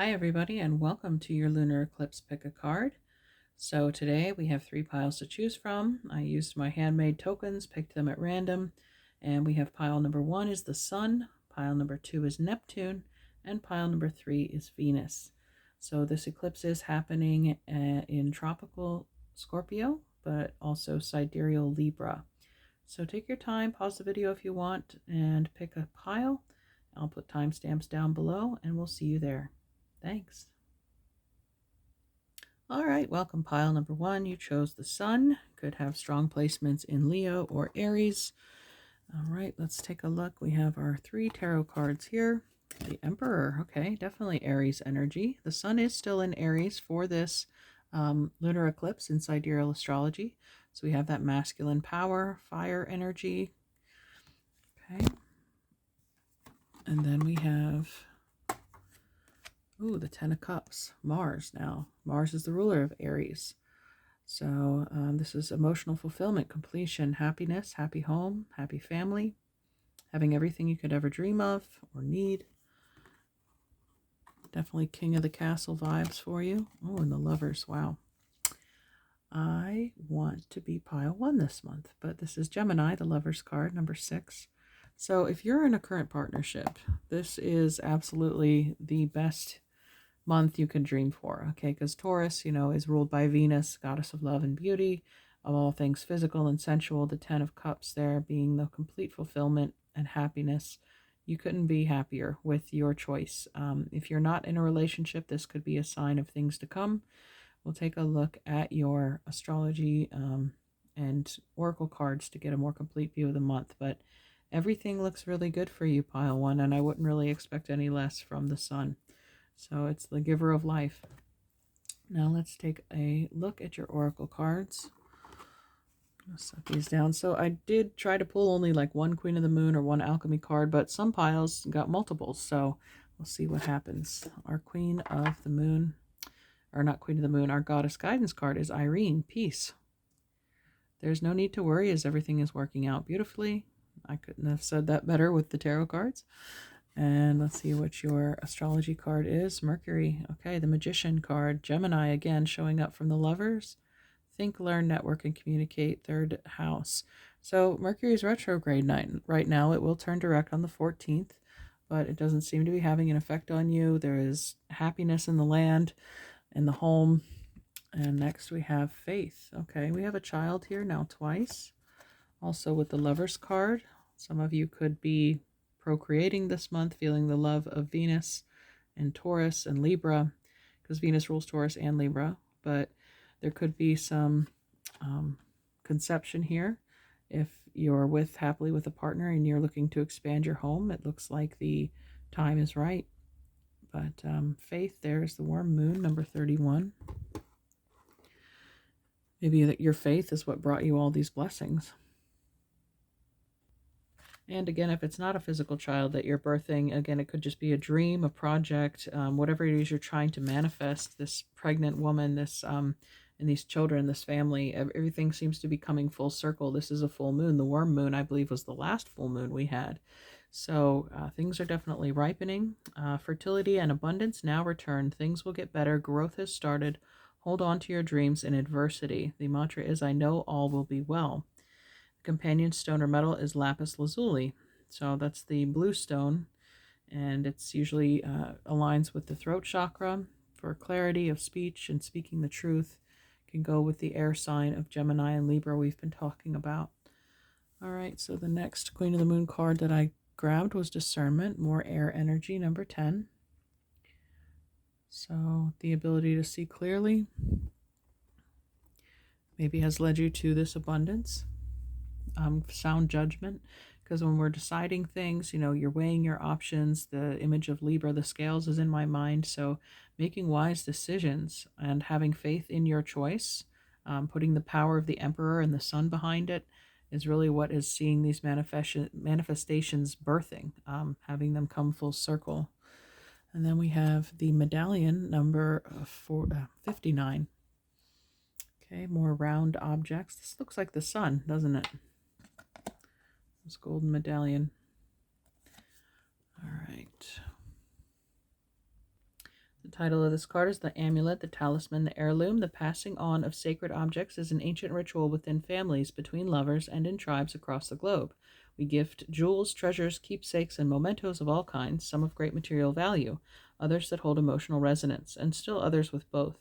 Hi everybody and welcome to your Lunar Eclipse Pick a Card. So today we have 3 piles to choose from. I used my handmade tokens, picked them at random, and we have pile number 1 is the Sun, pile number 2 is Neptune, and pile number 3 is Venus. So this eclipse is happening in tropical Scorpio, but also sidereal Libra. So take your time, pause the video if you want, and pick a pile. I'll put timestamps down below and we'll see you there. Thanks. All right, welcome pile number 1. You chose the Sun. Could have strong placements in Leo or Aries. All right, let's take a look. We have our 3 tarot cards here. The Emperor, okay, definitely Aries energy. The Sun is still in Aries for this lunar eclipse in sidereal astrology. So we have that masculine power, fire energy. Okay. And then we have the 10 of Cups, Mars now. Mars is the ruler of Aries. So this is emotional fulfillment, completion, happiness, happy home, happy family, having everything you could ever dream of or need. Definitely King of the Castle vibes for you. Oh, and the Lovers, wow. I want to be pile 1 this month, but this is Gemini, the Lovers card, number 6. So if you're in a current partnership, this is absolutely the best month you can dream for, okay? Because Taurus, is ruled by Venus, goddess of love and beauty, of all things physical and sensual. The 10 of Cups there being the complete fulfillment and happiness. You couldn't be happier with your choice. If you're not in a relationship, this could be a sign of things to come. We'll take a look at your astrology and oracle cards to get a more complete view of the month, but everything looks really good for you, pile 1, and I wouldn't really expect any less from the Sun. So it's the giver of life. Now let's take a look at your oracle cards. I'll set these down. So I did try to pull only like 1 Queen of the Moon or 1 Alchemy card, but some piles got multiples. So we'll see what happens. Our Queen of the Moon, or not Queen of the Moon, our Goddess Guidance card is Irene, peace. There's no need to worry as everything is working out beautifully. I couldn't have said that better with the tarot cards. And let's see what your astrology card is. Mercury. Okay, the Magician card. Gemini again showing up from the Lovers. Think, learn, network, and communicate. 3rd house. So Mercury is retrograde right now. It will turn direct on the 14th, but it doesn't seem to be having an effect on you. There is happiness in the land, in the home. And next we have faith. Okay, we have a child here now twice. Also with the Lovers card. Some of you could be procreating this month, feeling the love of Venus and Taurus and Libra, because Venus rules Taurus and Libra, but there could be some conception here. If you're happily with a partner and you're looking to expand your home, it looks like the time is right. But faith, there's the warm moon, number 31. Maybe that your faith is what brought you all these blessings. And again, if it's not a physical child that you're birthing, again, it could just be a dream, a project, whatever it is you're trying to manifest, this pregnant woman, this and these children, this family, everything seems to be coming full circle. This is a full moon. The worm moon, I believe, was the last full moon we had. So things are definitely ripening. Fertility and abundance now return. Things will get better. Growth has started. Hold on to your dreams in adversity. The mantra is, I know all will be well. Companion stone or metal is lapis lazuli. So that's the blue stone, and it's usually aligns with the throat chakra for clarity of speech and speaking the truth. Can go with the air sign of Gemini and Libra we've been talking about. All right, so the next Queen of the Moon card that I grabbed was discernment, more air energy, number 10. So the ability to see clearly maybe has led you to this abundance. Sound judgment, because when we're deciding things, you're weighing your options. The image of Libra, the scales, is in my mind. So making wise decisions and having faith in your choice, putting the power of the Emperor and the Sun behind it is really what is seeing these manifestations birthing, having them come full circle. And then we have the medallion, number 59. Okay, more round objects. This looks like the sun, doesn't it? This golden medallion. All right. The Title of this card is the amulet, the talisman, the heirloom. The passing on of sacred objects is an ancient ritual within families, between lovers, and in tribes across the globe. We gift jewels, treasures, keepsakes, and mementos of all kinds, some of great material value, others that hold emotional resonance, and still others with both.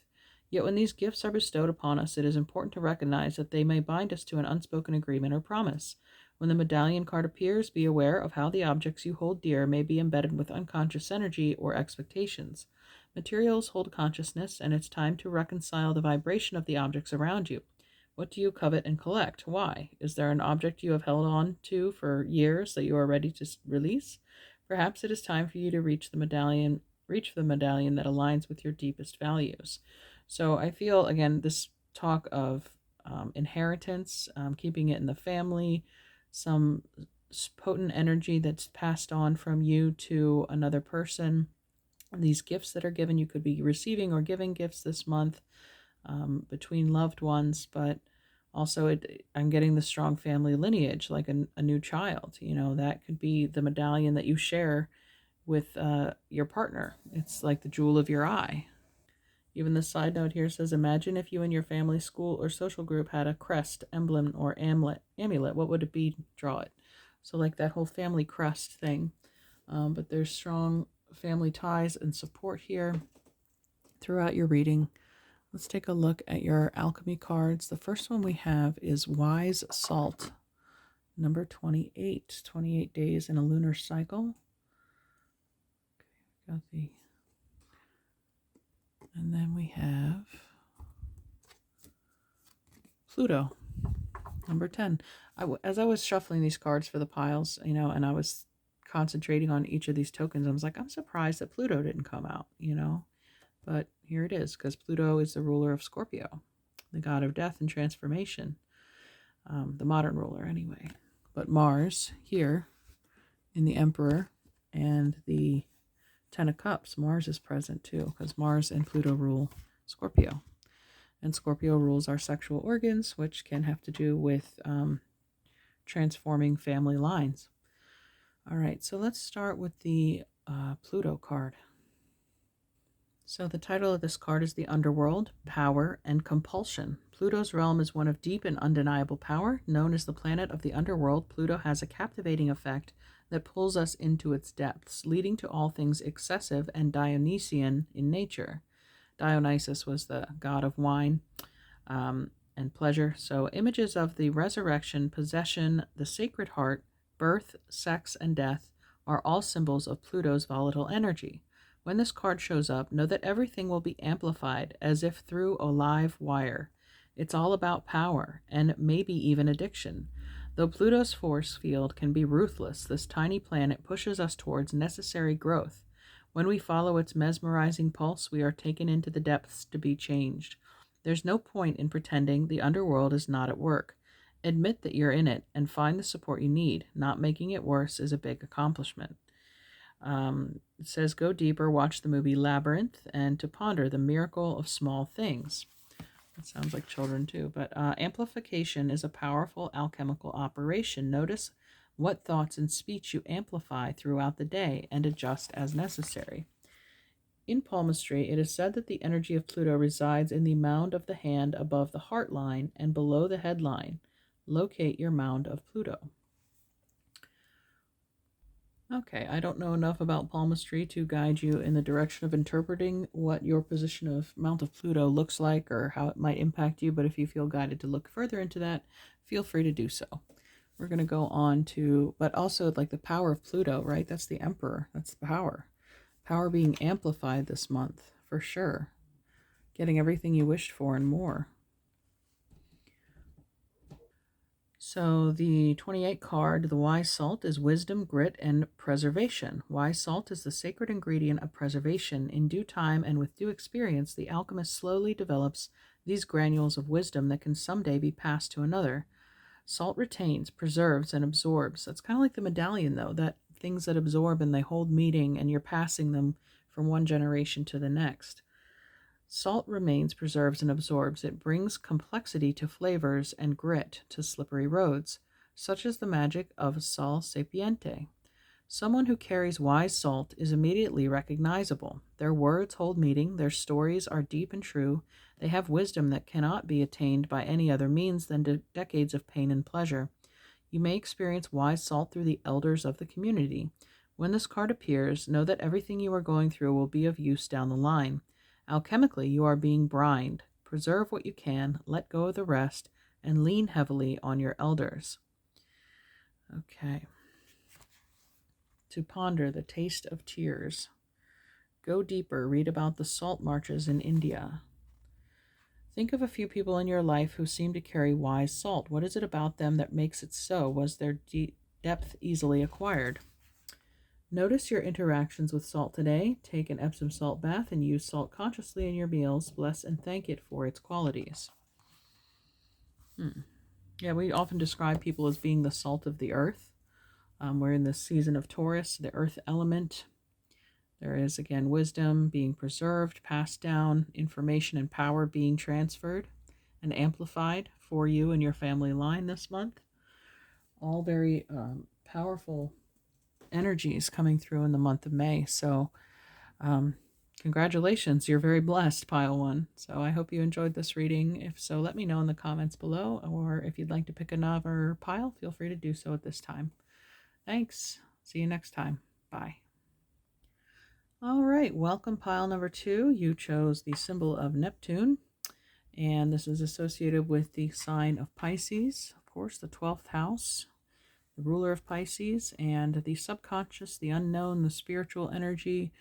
Yet when these gifts are bestowed upon us, it is important to recognize that they may bind us to an unspoken agreement or promise. When the medallion card appears, be aware of how the objects you hold dear may be embedded with unconscious energy or expectations. Materials hold consciousness, and it's time to reconcile the vibration of the objects around you. What do you covet and collect? Why? Is there an object you have held on to for years that you are ready to release? Perhaps it is time for you to reach for the medallion that aligns with your deepest values. So I feel, again, this talk of inheritance, keeping it in the family, some potent energy that's passed on from you to another person. These gifts that are given, you could be receiving or giving gifts this month between loved ones, but also I'm getting the strong family lineage, like a new child. That could be the medallion that you share with your partner. It's like the jewel of your eye. Even the side note here says, imagine if you and your family, school, or social group had a crest, emblem, or amulet. What would it be? Draw it. So like that whole family crest thing. But there's strong family ties and support here throughout your reading. Let's take a look at your alchemy cards. The first one we have is Wise Salt, number 28. 28 days in a lunar cycle. Okay, got the... And then we have Pluto, number 10. As I was shuffling these cards for the piles, and I was concentrating on each of these tokens, I was like, I'm surprised that Pluto didn't come out, But here it is, because Pluto is the ruler of Scorpio, the god of death and transformation, the modern ruler anyway. But Mars here in the Emperor and the Ten of Cups, Mars is present too, because Mars and Pluto rule Scorpio. And Scorpio rules our sexual organs, which can have to do with transforming family lines. All right, so let's start with the Pluto card. So the title of this card is The Underworld, Power, and Compulsion. Pluto's realm is one of deep and undeniable power. Known as the planet of the underworld, Pluto has a captivating effect that pulls us into its depths, leading to all things excessive and Dionysian in nature. Dionysus was the god of wine and pleasure. So images of the resurrection, possession, the sacred heart, birth, sex, and death are all symbols of Pluto's volatile energy. When this card shows up, know that everything will be amplified as if through a live wire. It's all about power and maybe even addiction. Though Pluto's force field can be ruthless, this tiny planet pushes us towards necessary growth. When we follow its mesmerizing pulse, we are taken into the depths to be changed. There's no point in pretending the underworld is not at work. Admit that you're in it and find the support you need. Not making it worse is a big accomplishment. It says, go deeper, watch the movie Labyrinth, and to ponder the miracle of small things. It sounds like children too, but amplification is a powerful alchemical operation. Notice what thoughts and speech you amplify throughout the day and adjust as necessary. In palmistry, it is said that the energy of Pluto resides in the mound of the hand above the heart line and below the head line. Locate your mound of Pluto. Okay, I don't know enough about palmistry to guide you in the direction of interpreting what your position of Mount of Pluto looks like or how it might impact you, but if you feel guided to look further into that, feel free to do so. We're going to go on to, but also like the power of Pluto, right? That's the Emperor. That's the power. Power being amplified this month, for sure. Getting everything you wished for and more. So the 28 card, the Wise Salt, is wisdom, grit, and preservation. Wise salt is the sacred ingredient of preservation. In due time and with due experience, the alchemist slowly develops these granules of wisdom that can someday be passed to another. Salt retains, preserves, and absorbs. That's kind of like the medallion, though, that things that absorb and they hold meaning, and you're passing them from one generation to the next. Salt remains, preserves, and absorbs. It brings complexity to flavors and grit to slippery roads, such as the magic of sal sapiente. Someone who carries wise salt is immediately recognizable. Their words hold meaning, their stories are deep and true, they have wisdom that cannot be attained by any other means than decades of pain and pleasure. You may experience wise salt through the elders of the community. When this card appears, know that everything you are going through will be of use down the line. Alchemically, you are being brined. Preserve what you can, let go of the rest, and lean heavily on your elders. Okay. To ponder the taste of tears. Go deeper, read about the salt marches in India. Think of a few people in your life who seem to carry wise salt. What is it about them that makes it so? Was their depth easily acquired? Notice your interactions with salt today. Take an Epsom salt bath and use salt consciously in your meals. Bless and thank it for its qualities. Yeah, we often describe people as being the salt of the earth. We're in the season of Taurus, the earth element. There is, again, wisdom being preserved, passed down, information and power being transferred and amplified for you and your family line this month. All very powerful energies coming through in the month of May. So congratulations, you're very blessed, Pile 1. So I hope you enjoyed this reading. If so, let me know in the comments below, or if you'd like to pick another pile, feel free to do so at this time. Thanks. See you next time. Bye. All right, welcome pile number 2. You chose the symbol of Neptune, and this is associated with the sign of Pisces, of course, the 12th house, the ruler of Pisces, and the subconscious, the unknown, the spiritual energy.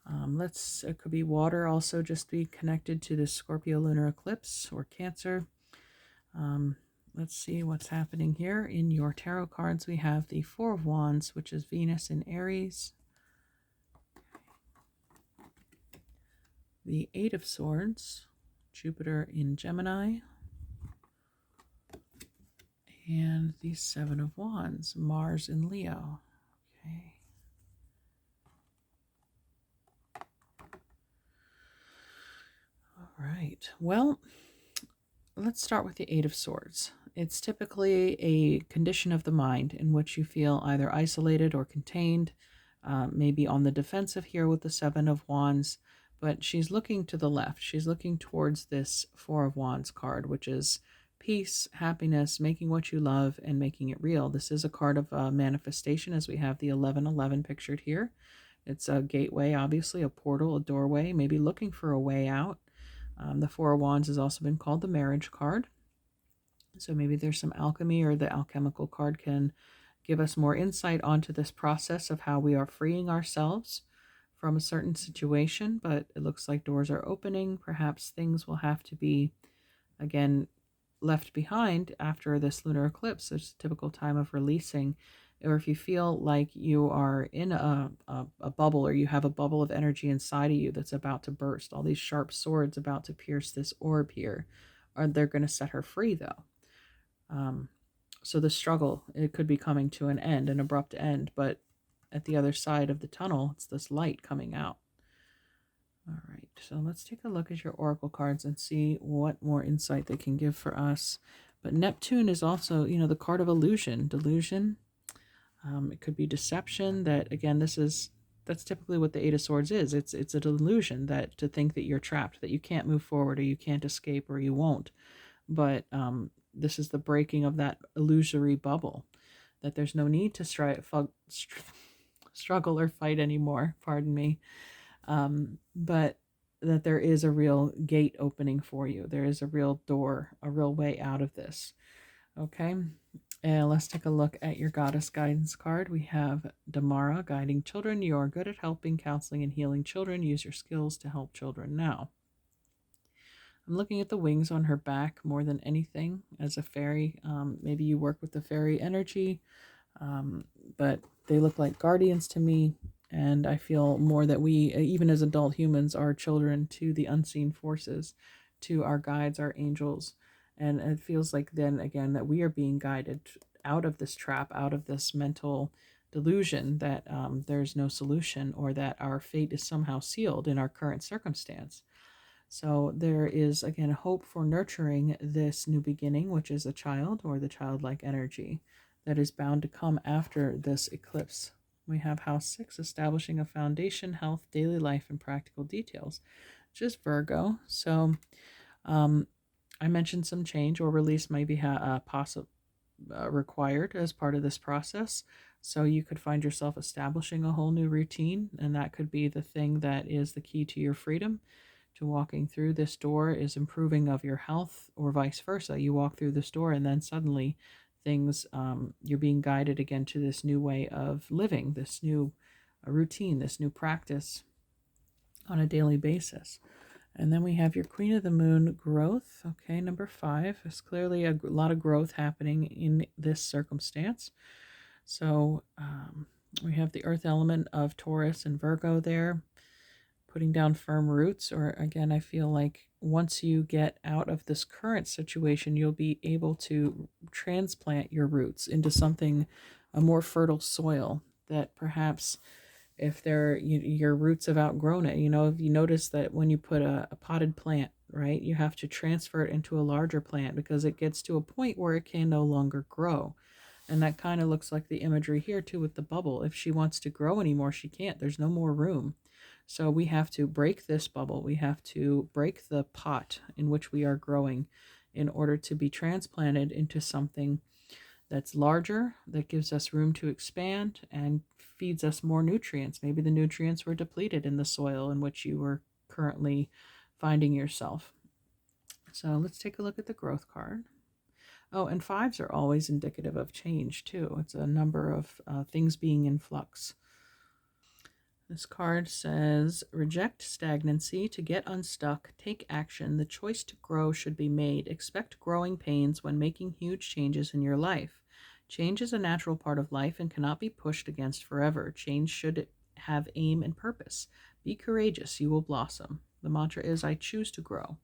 It could be water, also just be connected to the Scorpio lunar eclipse or Cancer. Let's see what's happening here. In your tarot cards, we have the Four of Wands, which is Venus in Aries. The Eight of Swords, Jupiter in Gemini. And the Seven of Wands, Mars in Leo. Okay. All right. Well, let's start with the Eight of Swords. It's typically a condition of the mind in which you feel either isolated or contained, maybe on the defensive here with the Seven of Wands, but she's looking to the left. She's looking towards this Four of Wands card, which is peace, happiness, making what you love, and making it real. This is a card of manifestation, as we have the 1111 pictured here. It's a gateway, obviously, a portal, a doorway, maybe looking for a way out. The Four of Wands has also been called the marriage card. So maybe there's some alchemy, or the alchemical card can give us more insight onto this process of how we are freeing ourselves from a certain situation. But it looks like doors are opening. Perhaps things will have to be, again, left behind after this lunar eclipse. It's a typical time of releasing. Or if you feel like you are in a bubble, or you have a bubble of energy inside of you that's about to burst, all these sharp swords about to pierce this orb here, they're going to set her free, though. So the struggle, it could be coming to an end, an abrupt end, but at the other side of the tunnel, it's this light coming out. All right, so let's take a look at your oracle cards and see what more insight they can give for us. But Neptune is also, the card of illusion, delusion. It could be deception. That, again, that's typically what the Eight of Swords is. It's a delusion, that to think that you're trapped, that you can't move forward, or you can't escape, or you won't. But this is the breaking of that illusory bubble, that there's no need to struggle or fight anymore, pardon me, but that there is a real gate opening for you. There is a real door, a real way out of this. Okay, and let's take a look at your goddess guidance card. We have Damara, guiding children. You are good at helping, counseling, and healing children. Use your skills to help children now. I'm looking at the wings on her back more than anything as a fairy. Maybe you work with the fairy energy, but they look like guardians to me. And I feel more that we, even as adult humans, are children to the unseen forces, to our guides, our angels. And it feels like then again that we are being guided out of this trap, out of this mental delusion that there's no solution, or that our fate is somehow sealed in our current circumstance. So there is, again, hope for nurturing this new beginning, which is a child, or the childlike energy that is bound to come after this eclipse. We have house 6, establishing a foundation, health, daily life, and practical details, which is Virgo. So um, I mentioned some change or release may be required as part of this process. So you could find yourself establishing a whole new routine, and that could be the thing that is the key to your freedom. To walking through this door is improving of your health, or vice versa. You walk through this door, and then suddenly you're being guided again to this new way of living, this new routine, this new practice on a daily basis. And then we have your Queen of the Moon growth. Okay, number 5 is clearly a lot of growth happening in this circumstance. So we have the earth element of Taurus and Virgo there, putting down firm roots. Or again, I feel like once you get out of this current situation, you'll be able to transplant your roots into something, a more fertile soil that perhaps if your roots have outgrown it. If you notice that when you put a potted plant, right, you have to transfer it into a larger plant because it gets to a point where it can no longer grow. And that kind of looks like the imagery here too with the bubble. If she wants to grow anymore, she can't. There's no more room. So we have to break this bubble. We have to break the pot in which we are growing in order to be transplanted into something that's larger, that gives us room to expand and feeds us more nutrients. Maybe the nutrients were depleted in the soil in which you were currently finding yourself. So let's take a look at the growth card. Oh, and 5s are always indicative of change too. It's a number of things being in flux. This card says, reject stagnancy. To get unstuck, take action. The choice to grow should be made. Expect growing pains when making huge changes in your life. Change is a natural part of life and cannot be pushed against forever. Change should have aim and purpose. Be courageous, you will blossom. The mantra is, I choose to grow.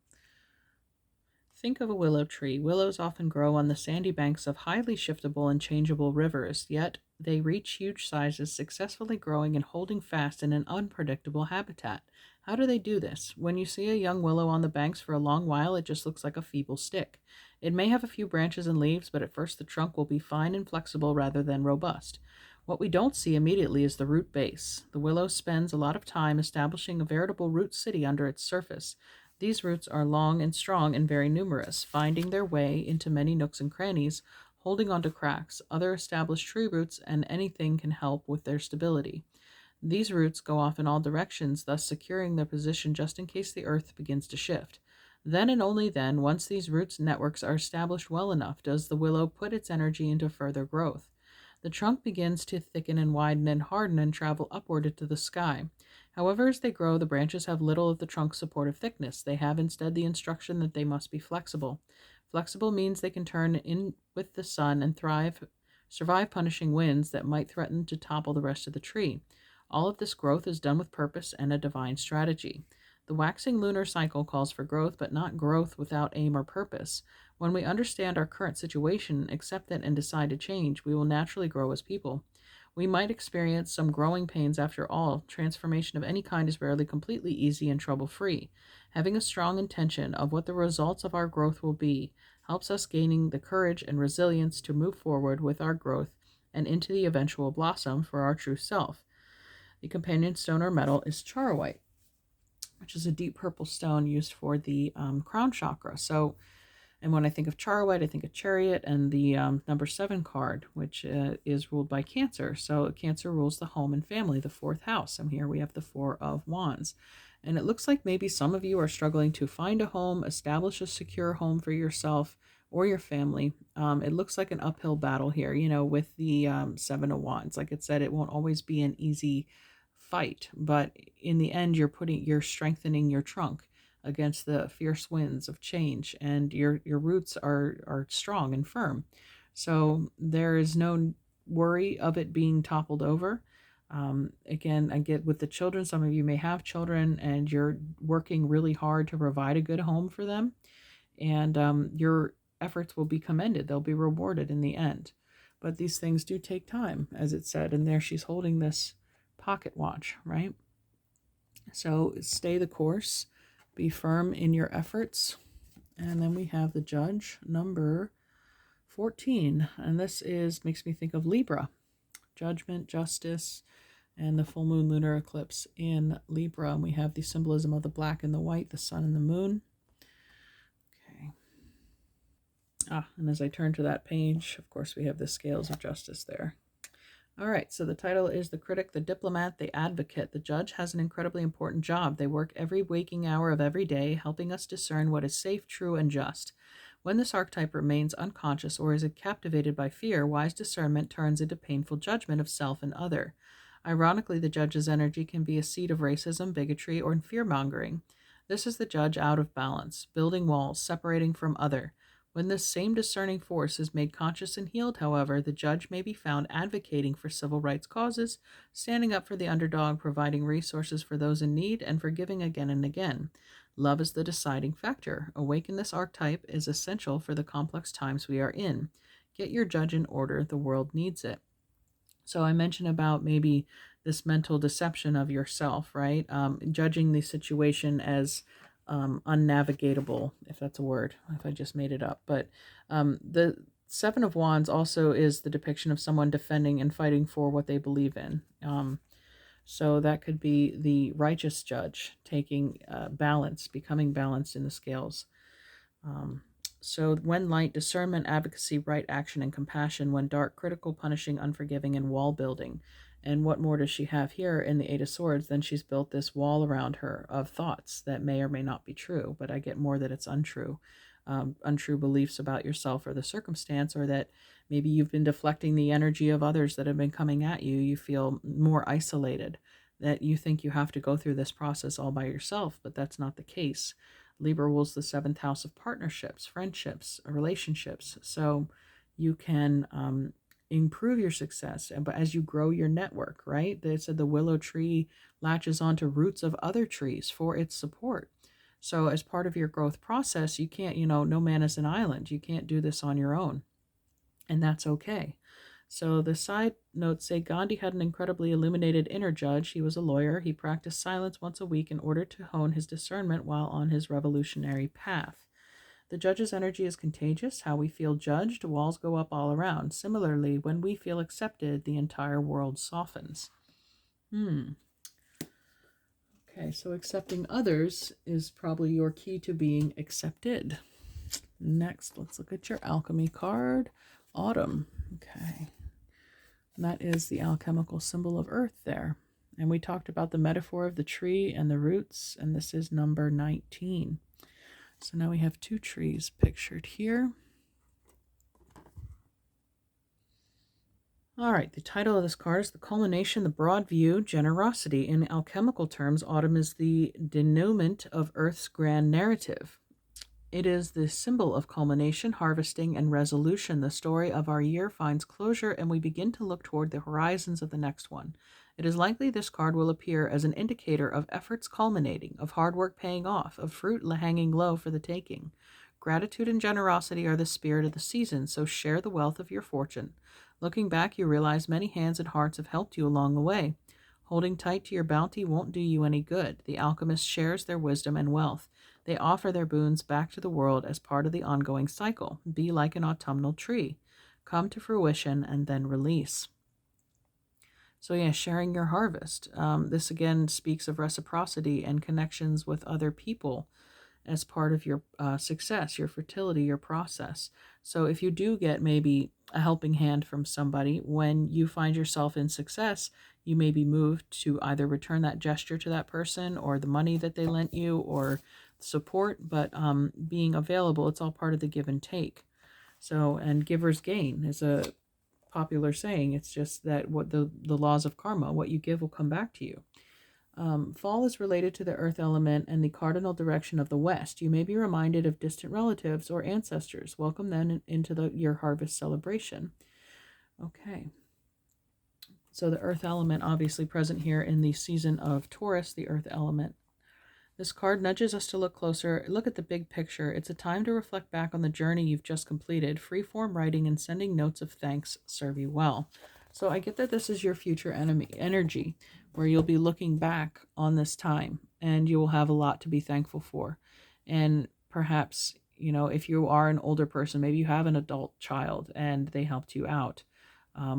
Think of a willow tree. Willows often grow on the sandy banks of highly shiftable and changeable rivers, yet they reach huge sizes, successfully growing and holding fast in an unpredictable habitat. How do they do this? When you see a young willow on the banks for a long while, it just looks like a feeble stick. It may have a few branches and leaves, but at first the trunk will be fine and flexible rather than robust. What we don't see immediately is the root base. The willow spends a lot of time establishing a veritable root city under its surface. These roots are long and strong and very numerous, finding their way into many nooks and crannies, holding onto cracks. Other established tree roots and anything can help with their stability. These roots go off in all directions, thus securing their position just in case the earth begins to shift. Then and only then, once these roots networks are established well enough, does the willow put its energy into further growth. The trunk begins to thicken and widen and harden and travel upward into the sky. However, as they grow, the branches have little of the trunk's supportive thickness. They have instead the instruction that they must be flexible. Flexible means they can turn in with the sun and survive punishing winds that might threaten to topple the rest of the tree. All of this growth is done with purpose and a divine strategy. The waxing lunar cycle calls for growth, but not growth without aim or purpose. When we understand our current situation, accept it, and decide to change, we will naturally grow as people. We might experience some growing pains after all. Transformation of any kind is rarely completely easy and trouble-free. Having a strong intention of what the results of our growth will be helps us gaining the courage and resilience to move forward with our growth and into the eventual blossom for our true self. The companion stone or metal is charoite, which is a deep purple stone used for the crown chakra. And when I think of charoite, I think of chariot and the number 7 card, which is ruled by Cancer. So Cancer rules the home and family, the 4th house. And here we have the 4 of Wands. And it looks like maybe some of you are struggling to find a home, establish a secure home for yourself or your family. It looks like an uphill battle here, with the 7 of Wands. Like it said, it won't always be an easy fight, but in the end, you're strengthening your trunk against the fierce winds of change, and your roots are strong and firm. So there is no worry of it being toppled over. Again, I get with the children, some of you may have children and you're working really hard to provide a good home for them, and your efforts will be commended. They'll be rewarded in the end. But these things do take time, as it said, and there she's holding this pocket watch, right? So stay the course. Be firm in your efforts. And then we have the Judge, number 14. And this makes me think of Libra. judgment, justice, and the full moon lunar eclipse in Libra. And we have the symbolism of the black and the white, the sun and the moon. Okay. And as I turn to that page, of course, we have the scales of justice there. All right, so the title is The Critic, the Diplomat, the Advocate. The judge has an incredibly important job. They work every waking hour of every day, helping us discern what is safe, true, and just. When this archetype remains unconscious or is captivated by fear, wise discernment turns into painful judgment of self and other. Ironically, the judge's energy can be a seed of racism, bigotry, or fear-mongering. This is the judge out of balance, building walls, separating from other. When this same discerning force is made conscious and healed, however, the judge may be found advocating for civil rights causes, standing up for the underdog, providing resources for those in need, and forgiving again and again. Love is the deciding factor. Awaken this archetype is essential for the complex times we are in. Get your judge in order. The world needs it. So I mentioned about maybe this mental deception of yourself, right? Judging the situation as unnavigatable, if that's a word, if I just made it up. But the Seven of Wands also is the depiction of someone defending and fighting for what they believe in. So that could be the righteous judge taking balance, becoming balanced in the scales. So when light, discernment, advocacy, right action, and compassion. When dark, critical, punishing, unforgiving, and wall building. And what more does she have here in the Eight of Swords? Then she's built this wall around her of thoughts that may or may not be true, but I get more that it's untrue. Untrue beliefs about yourself or the circumstance, or that maybe you've been deflecting the energy of others that have been coming at you. You feel more isolated, that you think you have to go through this process all by yourself, but that's not the case. Libra rules the seventh house of partnerships, friendships, relationships. So you can improve your success, but as you grow your network, right? They said the willow tree latches onto roots of other trees for its support. So as part of your growth process, you can't, no man is an island. You can't do this on your own. And that's okay. So the side notes say Gandhi had an incredibly illuminated inner judge. He was a lawyer. He practiced silence once a week in order to hone his discernment while on his revolutionary path. The judge's energy is contagious. How we feel judged, walls go up all around. Similarly, when we feel accepted, the entire world softens. Okay, so accepting others is probably your key to being accepted. Next, let's look at your alchemy card. Autumn. Okay. And that is the alchemical symbol of earth there. And we talked about the metaphor of the tree and the roots, and this is number 19. So now we have two trees pictured here. All right, the title of this card is The Culmination, the Broad View, Generosity. In alchemical terms, autumn is the denouement of Earth's grand narrative. It is the symbol of culmination, harvesting, and resolution. The story of our year finds closure, and we begin to look toward the horizons of the next one. It is likely this card will appear as an indicator of efforts culminating, of hard work paying off, of fruit hanging low for the taking. Gratitude and generosity are the spirit of the season, so share the wealth of your fortune. Looking back, you realize many hands and hearts have helped you along the way. Holding tight to your bounty won't do you any good. The alchemist shares their wisdom and wealth. They offer their boons back to the world as part of the ongoing cycle. Be like an autumnal tree. Come to fruition and then release. So yeah, sharing your harvest. This again speaks of reciprocity and connections with other people as part of your success, your fertility, your process. So if you do get maybe a helping hand from somebody, when you find yourself in success, you may be moved to either return that gesture to that person or the money that they lent you or support, but being available, it's all part of the give and take. So, and givers gain is a popular saying. It's just that what the laws of karma, what you give will come back to you. Fall is related to the earth element and the cardinal direction of the west. You may be reminded of distant relatives or ancestors. Welcome them into your harvest celebration. Okay. So the earth element obviously present here in the season of Taurus, the earth element. This card nudges us to look closer, look at the big picture. It's a time to reflect back on the journey you've just completed. Free-form writing and sending notes of thanks serve you well. So I get that this is your future energy, where you'll be looking back on this time and you will have a lot to be thankful for. And perhaps, if you are an older person, maybe you have an adult child and they helped you out.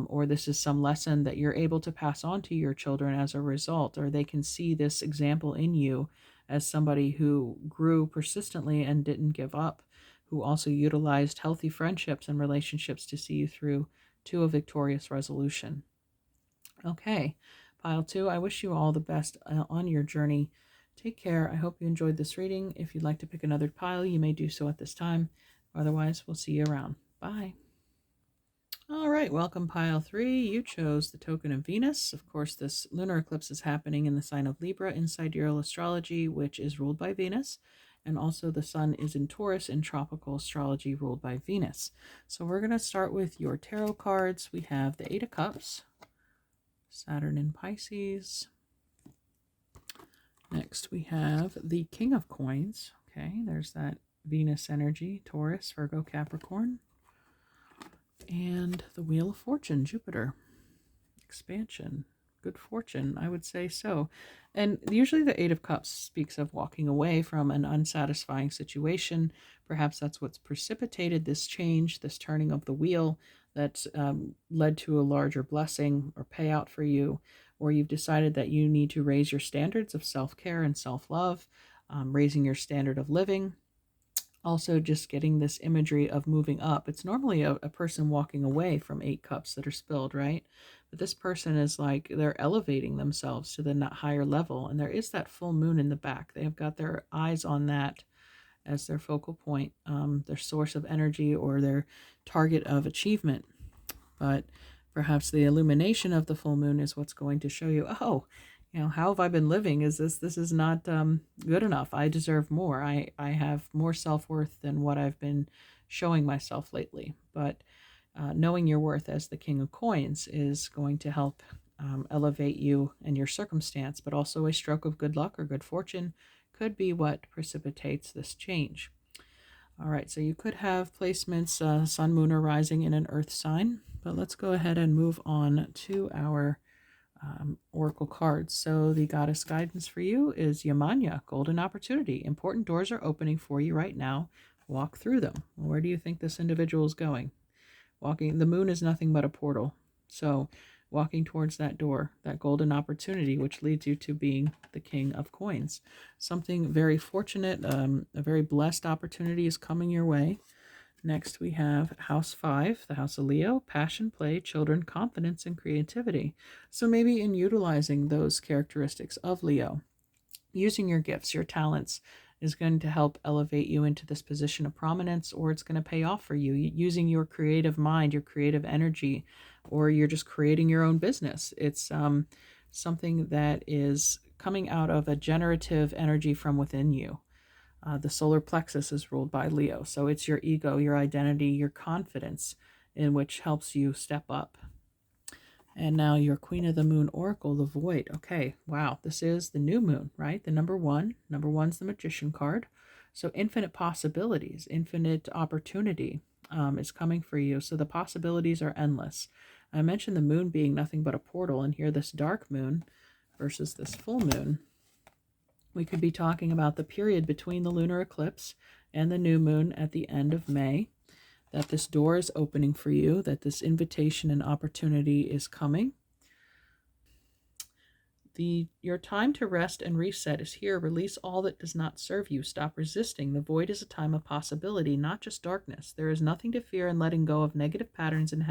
or this is some lesson that you're able to pass on to your children as a result, or they can see this example in you as somebody who grew persistently and didn't give up, who also utilized healthy friendships and relationships to see you through to a victorious resolution. Okay, pile 2, I wish you all the best on your journey. Take care. I hope you enjoyed this reading. If you'd like to pick another pile, you may do so at this time. Otherwise, we'll see you around. Bye. All right, welcome pile 3. You chose the token of Venus. Of course, this lunar eclipse is happening in the sign of Libra in sidereal astrology, which is ruled by Venus. And also the sun is in Taurus in tropical astrology ruled by Venus. So we're going to start with your tarot cards. We have the 8 of Cups, Saturn in Pisces. Next, we have the King of Coins. Okay, there's that Venus energy, Taurus, Virgo, Capricorn. And the Wheel of Fortune, Jupiter. Expansion, good fortune, I would say so. And usually the 8 of Cups speaks of walking away from an unsatisfying situation. Perhaps that's what's precipitated this change, this turning of the wheel that's led to a larger blessing or payout for you, or you've decided that you need to raise your standards of self-care and self-love, raising your standard of living. Also, just getting this imagery of moving up. It's normally a person walking away from 8 cups that are spilled, right? But this person is like they're elevating themselves to the higher level. And there is that full moon in the back. They have got their eyes on that as their focal point, their source of energy or their target of achievement. But perhaps the illumination of the full moon is what's going to show you, oh, how have I been living? This is not good enough. I deserve more. I have more self-worth than what I've been showing myself lately. But knowing your worth as the King of Coins is going to help elevate you and your circumstance, but also a stroke of good luck or good fortune could be what precipitates this change. All right, so you could have placements, sun, moon, or rising in an earth sign, but let's go ahead and move on to our oracle cards. So the goddess guidance for you is Yamanya, golden opportunity. Important doors are opening for you right now. Walk through them. Where do you think this individual is going? The moon is nothing but a portal. So walking towards that door, that golden opportunity, which leads you to being the King of Coins. Something very fortunate, a very blessed opportunity is coming your way. Next, we have House 5, the House of Leo, passion, play, children, confidence, and creativity. So maybe in utilizing those characteristics of Leo, using your gifts, your talents, is going to help elevate you into this position of prominence, or it's going to pay off for you using your creative mind, your creative energy, or you're just creating your own business. It's something that is coming out of a generative energy from within you. The solar plexus is ruled by Leo, so it's your ego, your identity, your confidence, in which helps you step up. And now your Queen of the Moon Oracle, the Void. Okay, wow, this is the new moon, right? The number one. Number one's the Magician card. So infinite possibilities, infinite opportunity is coming for you. So the possibilities are endless. I mentioned the moon being nothing but a portal, and here this dark moon versus this full moon. We could be talking about the period between the lunar eclipse and the new moon at the end of May, that this door is opening for you, that this invitation and opportunity is coming. Your time to rest and reset is here. Release all that does not serve you. Stop resisting. The void is a time of possibility, not just darkness. There is nothing to fear in letting go of negative patterns and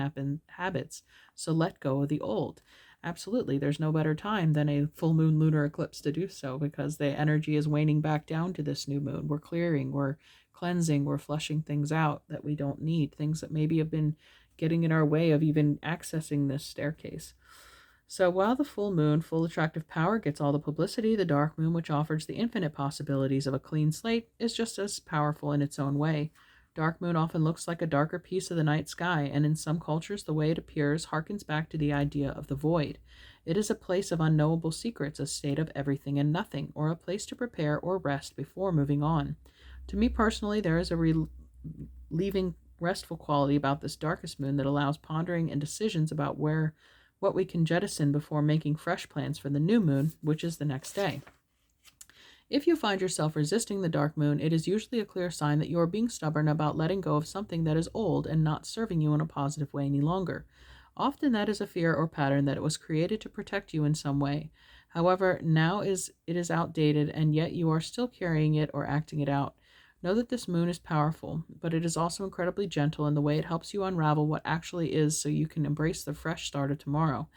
habits, so let go of the old. Absolutely, there's no better time than a full moon lunar eclipse to do so, because the energy is waning back down to this new moon. We're clearing, we're cleansing, we're flushing things out that we don't need, things that maybe have been getting in our way of even accessing this staircase. So while the full moon, full attractive power, gets all the publicity, the dark moon, which offers the infinite possibilities of a clean slate, is just as powerful in its own way. Dark moon often looks like a darker piece of the night sky, and in some cultures the way it appears harkens back to the idea of the void. It is a place of unknowable secrets, a state of everything and nothing, or a place to prepare or rest before moving on. To me personally, there is a relieving, restful quality about this darkest moon that allows pondering and decisions about what we can jettison before making fresh plans for the new moon, which is the next day. If you find yourself resisting the dark moon, it is usually a clear sign that you are being stubborn about letting go of something that is old and not serving you in a positive way any longer. Often that is a fear or pattern that it was created to protect you in some way. However, it is outdated and yet you are still carrying it or acting it out. Know that this moon is powerful, but it is also incredibly gentle in the way it helps you unravel what actually is so you can embrace the fresh start of tomorrow.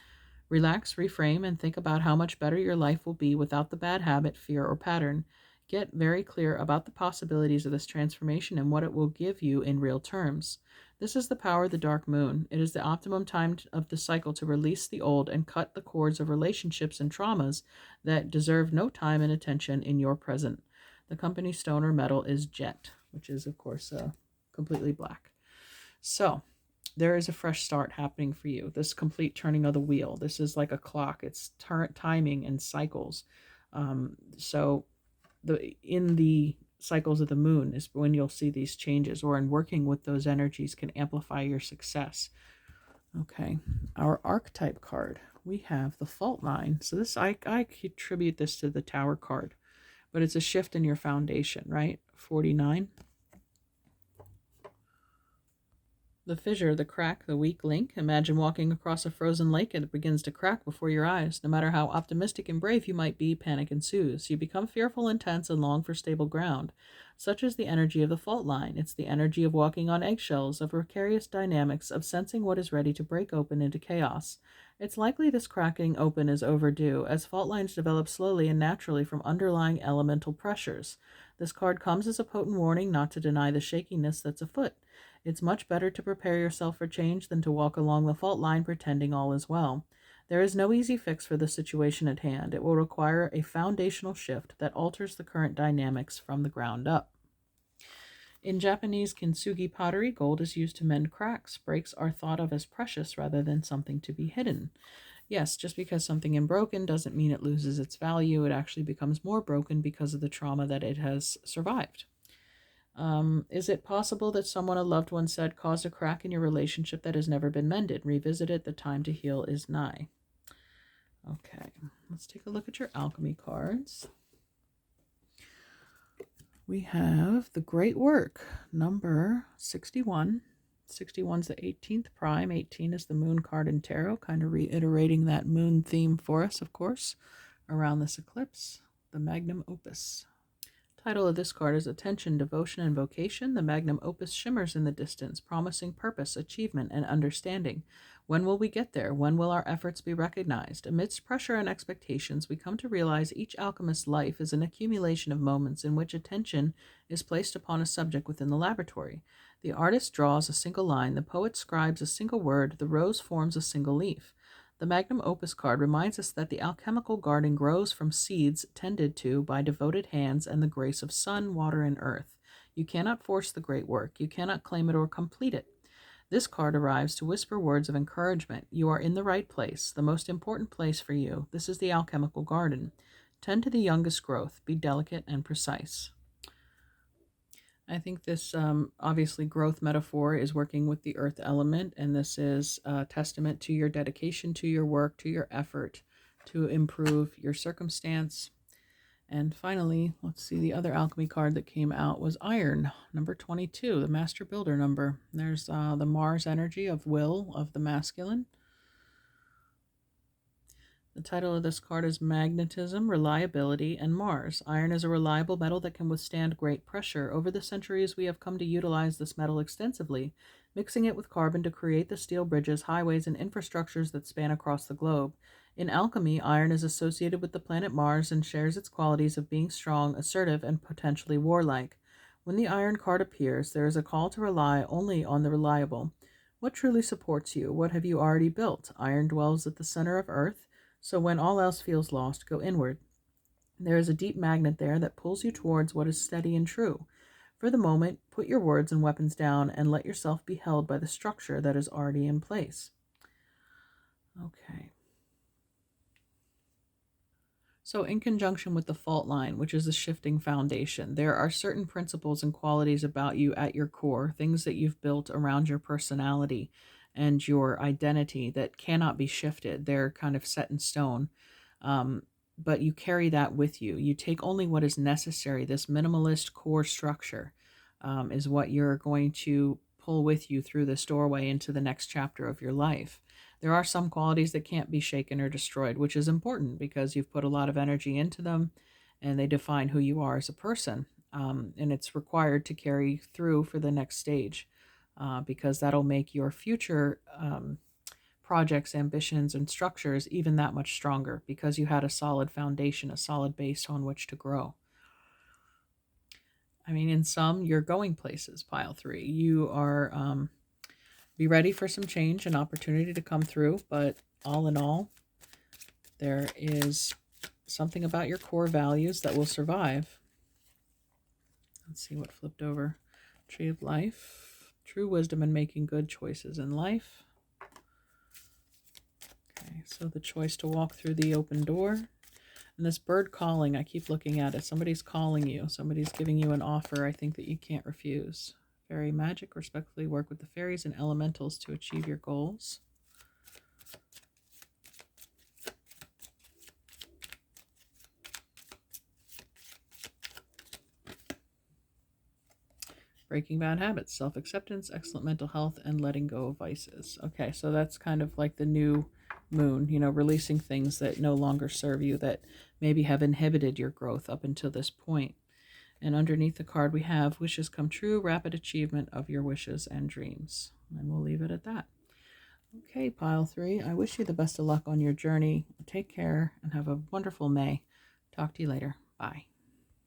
Relax, reframe, and think about how much better your life will be without the bad habit, fear, or pattern. Get very clear about the possibilities of this transformation and what it will give you in real terms. This is the power of the dark moon. It is the optimum time of the cycle to release the old and cut the cords of relationships and traumas that deserve no time and attention in your present. The company stone or metal is jet, which is, of course, completely black. So, there is a fresh start happening for you. This complete turning of the wheel. This is like a clock. It's timing and cycles. So in the cycles of the moon is when you'll see these changes, or in working with those energies can amplify your success. Okay, our archetype card. We have the fault line. So this I attribute this to the Tower card, but it's a shift in your foundation, right? 49. The fissure, the crack, the weak link. Imagine walking across a frozen lake and it begins to crack before your eyes. No matter how optimistic and brave you might be, panic ensues. You become fearful and tense and long for stable ground. Such is the energy of the fault line. It's the energy of walking on eggshells, of precarious dynamics, of sensing what is ready to break open into chaos. It's likely this cracking open is overdue, as fault lines develop slowly and naturally from underlying elemental pressures. This card comes as a potent warning not to deny the shakiness that's afoot. It's much better to prepare yourself for change than to walk along the fault line pretending all is well. There is no easy fix for the situation at hand. It will require a foundational shift that alters the current dynamics from the ground up. In Japanese kintsugi pottery, gold is used to mend cracks. Breaks are thought of as precious rather than something to be hidden. Yes, just because something is broken doesn't mean it loses its value. It actually becomes more broken because of the trauma that it has survived. Is it possible that someone a loved one said caused a crack in your relationship that has never been mended? Revisit it. The time to heal is nigh. Okay, let's take a look at your alchemy cards. We have the Great Work, number 61. 61 is the 18th prime. 18 is the moon card in tarot, kind of reiterating that moon theme for us, of course, around this eclipse. The magnum opus. Title of this card is Attention, Devotion, and Vocation. The magnum opus shimmers in the distance, promising purpose, achievement, and understanding. When will we get there? When will our efforts be recognized? Amidst pressure and expectations, we come to realize each alchemist's life is an accumulation of moments in which attention is placed upon a subject within the laboratory. The artist draws a single line, the poet scribes a single word, the rose forms a single leaf. The magnum opus card reminds us that the alchemical garden grows from seeds tended to by devoted hands and the grace of sun, water, and earth. You cannot force the great work. You cannot claim it or complete it. This card arrives to whisper words of encouragement. You are in the right place, the most important place for you. This is the alchemical garden. Tend to the youngest growth. Be delicate and precise. I think this obviously growth metaphor is working with the earth element, and this is a testament to your dedication, to your work, to your effort to improve your circumstance. And finally, let's see, the other alchemy card that came out was Iron, number 22, the Master Builder number. There's the Mars energy of will, of the masculine. The title of this card is Magnetism, Reliability, and Mars. Iron is a reliable metal that can withstand great pressure. Over the centuries, we have come to utilize this metal extensively, mixing it with carbon to create the steel bridges, highways, and infrastructures that span across the globe. In alchemy, iron is associated with the planet Mars and shares its qualities of being strong, assertive, and potentially warlike. When the Iron card appears, there is a call to rely only on the reliable. What truly supports you? What have you already built? Iron dwells at the center of Earth. So when all else feels lost, go inward. There is a deep magnet there that pulls you towards what is steady and true. For the moment, put your words and weapons down and let yourself be held by the structure that is already in place. Okay. So in conjunction with the fault line, which is a shifting foundation, there are certain principles and qualities about you at your core, things that you've built around your personality and your identity that cannot be shifted. They're kind of set in stone, but you carry that with you. You take only what is necessary. This minimalist core structure is what you're going to pull with you through this doorway into the next chapter of your life. There are some qualities that can't be shaken or destroyed, which is important because you've put a lot of energy into them and they define who you are as a person. And it's required to carry through for the next stage because that'll make your future projects, ambitions, and structures even that much stronger because you had a solid foundation, a solid base on which to grow. I mean, in some, you're going places, pile 3. You are, be ready for some change and opportunity to come through, but all in all, there is something about your core values that will survive. Let's see what flipped over. Tree of Life. True wisdom in making good choices in life. Okay, so the choice to walk through the open door. And this bird calling, I keep looking at it. Somebody's calling you. Somebody's giving you an offer, I think, that you can't refuse. Fairy magic. Respectfully work with the fairies and elementals to achieve your goals. Breaking bad habits, self-acceptance, excellent mental health, and letting go of vices. Okay, so that's kind of like the new moon, you know, releasing things that no longer serve you, that maybe have inhibited your growth up until this point. And underneath the card we have wishes come true, rapid achievement of your wishes and dreams. And we'll leave it at that. Okay, pile 3, I wish you the best of luck on your journey. Take care and have a wonderful May. Talk to you later. Bye.